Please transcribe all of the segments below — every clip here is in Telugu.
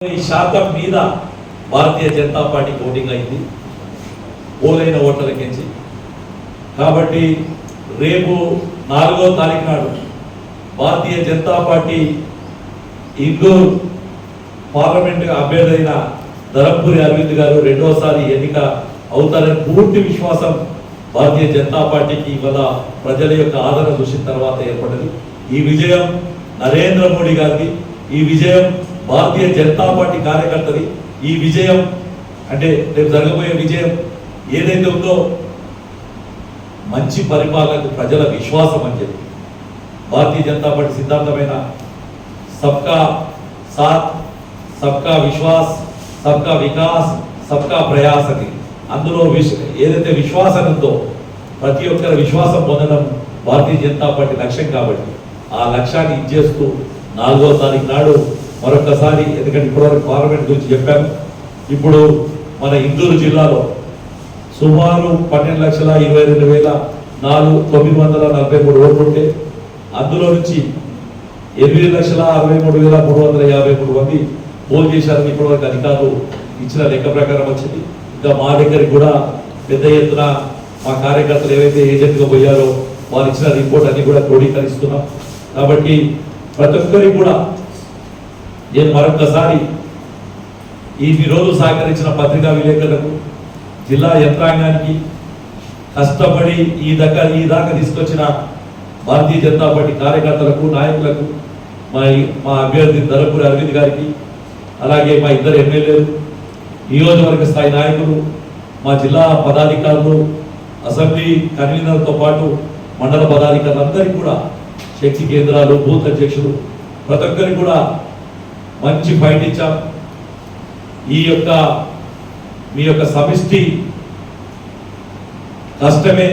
శాతం మీద భారతీయ జనతా పార్టీ ఓటింగ్ అయింది పోలైన ఓట్లకించి. కాబట్టి రేపు 4వ తారీఖు నాడు భారతీయ జనతా పార్టీ ఇందూర్ పార్లమెంట్ అభ్యర్థి అయిన ధరంపురి అరవింద్ గారు రెండోసారి ఎన్నిక అవుతారని పూర్తి విశ్వాసం భారతీయ జనతా పార్టీకి ఇవాళ ప్రజల యొక్క ఆదరణ చూసిన తర్వాత ఏర్పడింది. ఈ విజయం నరేంద్ర మోడీ గారిది, ఈ విజయం భారతీయ జనతా పార్టీ కార్యకర్తది. ఈ విజయం అంటే రేపు జరగబోయే విజయం ఏదైతే ఉందో మంచి పరిపాలనకు ప్రజల విశ్వాసం అని చెప్పి భారతీయ జనతా పార్టీ సిద్ధాంతమైన సబ్కా సాత్, సబ్కా విశ్వాస్, సబ్కా వికాస్, సబ్కా ప్రయాస్ అని అందులో ఏదైతే విశ్వాసం ఉందో ప్రతి ఒక్కరి విశ్వాసం పొందడం భారతీయ జనతా పార్టీ లక్ష్యం. కాబట్టి ఆ లక్ష్యాన్ని ఇచ్చేస్తూ 4వ తారీఖు నాడు మరొకసారి, ఎందుకంటే ఇప్పటివరకు పార్లమెంట్ గురించి చెప్పాను, ఇప్పుడు మన ఇందూరు జిల్లాలో సుమారు 12,22,943 ఓట్లు ఉంటే అందులో నుంచి 8,63,353 మంది పోల్ చేశారని ఇప్పటివరకు అధికారులు ఇచ్చిన లెక్క ప్రకారం వచ్చింది. ఇంకా మా దగ్గరికి కూడా పెద్ద ఎత్తున మా కార్యకర్తలు ఏవైతే ఏజెంట్గా పోయారో వారు ఇచ్చిన రిపోర్ట్ అన్ని కూడా క్రోడీకరిస్తున్నాం. కాబట్టి ప్రతి ఒక్కరికి కూడా నేను మరొకసారి ఈ రోజు సహకరించిన పత్రికా విలేకరులకు, జిల్లా యంత్రాంగానికి, కష్టపడి ఈ దాకా తీసుకొచ్చిన భారతీయ జనతా పార్టీ కార్యకర్తలకు, నాయకులకు, మా అభ్యర్థి ధరంపురి అరవింద్ గారికి, అలాగే మా ఇద్దరు ఎమ్మెల్యేలు, నియోజకవర్గ స్థాయి నాయకులు, మా జిల్లా పదాధికారులు, అసెంబ్లీ కన్వీనర్తో పాటు మండల పదాధికారులు అందరికీ కూడా, శక్తి కేంద్రాలు, బూత్ అధ్యక్షులు, ప్రతి ఒక్కరికి కూడా మంచి ఫైట్ ఇచ్చాం. మీ యొక్క సమిష్టి కష్టమే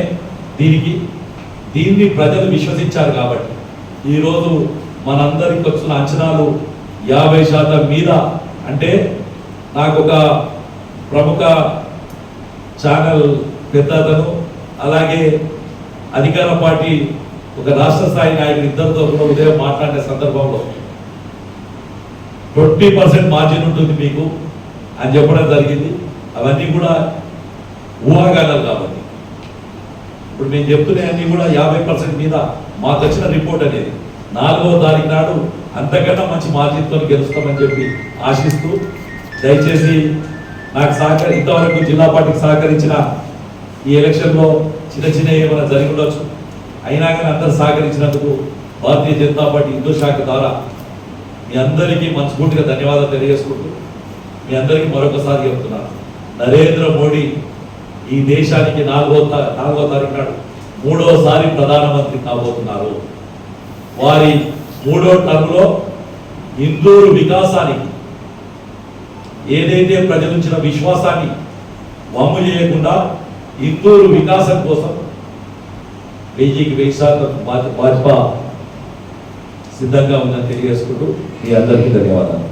దీన్ని ప్రజలు విశ్వసించారు. కాబట్టి ఈరోజు మనందరికి వచ్చిన అంచనాలు 50% మీద. అంటే నాకు ఒక ప్రముఖ ఛానల్ పెద్దతను, అలాగే అధికార పార్టీ ఒక రాష్ట్ర స్థాయి నాయకులు ఇద్దరితో కూడా ఉదయం మాట్లాడే సందర్భంలో 20% మార్జిన్ ఉంటుంది మీకు అని చెప్పడం జరిగింది. అవన్నీ కూడా ఊహాగానాలు. కాబట్టి ఇప్పుడు మేము చెప్తున్నాయి అన్నీ కూడా 50% మీద మాకు వచ్చిన రిపోర్ట్ అనేది 4వ తారీఖు నాడు అంతకన్నా మంచి మార్జిన్తో గెలుస్తామని చెప్పి ఆశిస్తూ, దయచేసి నాకు ఇంతవరకు జిల్లా పార్టీకి సహకరించిన ఈ ఎలక్షన్లో చిన్న ఏమైనా జరిగి ఉండొచ్చు, అయినా కానీ అందరూ సహకరించినందుకు భారతీయ జనతా పార్టీ ఇందూరు శాఖ ద్వారా మీ అందరికీ మనస్ఫూర్తిగా ధన్యవాదాలు తెలియజేసుకుంటూ, మీ అందరికీ మరొకసారి చెప్తున్నాను, నరేంద్ర మోడీ ఈ దేశానికి 4వ తారీఖు నాడు 3వసారి ప్రధానమంత్రి కాబోతున్నారు. వారి 3వ టర్మ్లో ఇందూరు వికాసానికి, ఏదైతే ప్రజలుంచిన విశ్వాసాన్ని వమ్ము చేయకుండా ఇందూరు వికాసం కోసం 1000% భాజపా సిద్ధంగా ఉందని తెలియజేసుకుంటూ మీ అందరికీ ధన్యవాదాలు.